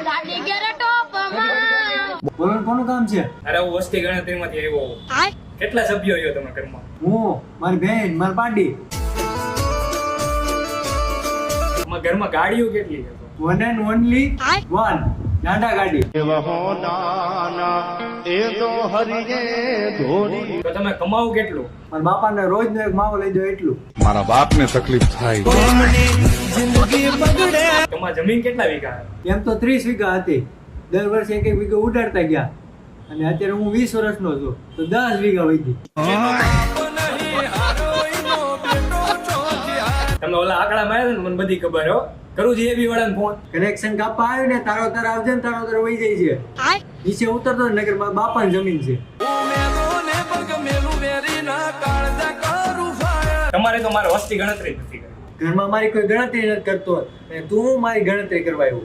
ગાડી ગેરે ટોપમાં બોલો કોનું કામ છે? અરે હું વસ્તી ગણતરીમાંથી આવ્યો. કેટલા સભ્યો છો તમારા ઘરમાં? હું, મારી બેન, મારી પાડી. તમારા ઘરમાં ગાડીઓ કેટલી છે? One and only one Nada ગાડી. તો તમે કમાવો કેટલું? મારા બાપાને રોજનો એક માવો લઈ દો એટલું. મારા બાપને તકલીફ થાય. તમારા જમીન કેટલા વીઘા? એમ તો 30 વીઘા હતી. દર વર્ષે એક વીઘો ઉડાડતા ગયા અને અત્યારે હું 20 વર્ષનો છું તો 10 વીઘા વધી. તમે ઓલા આંકડા માર્યા ને મને બધી ખબર હો. કરું છે એ બી વાળાને ફોન. કનેક્શન કાપવા આવ્યું ને તારો તાર આવજે ને તારો તાર વહી જાય છે. નીચે ઉતરતો જ નગર મારા બાપાની જમીન છે. તમારે તો મારે વસ્તી ગણતરી જ નથી કરી. ઘરમાં મારી કોઈ ગણતરી નથી કરતો અને તું મારી ગણતરી કરવા આવ્યો.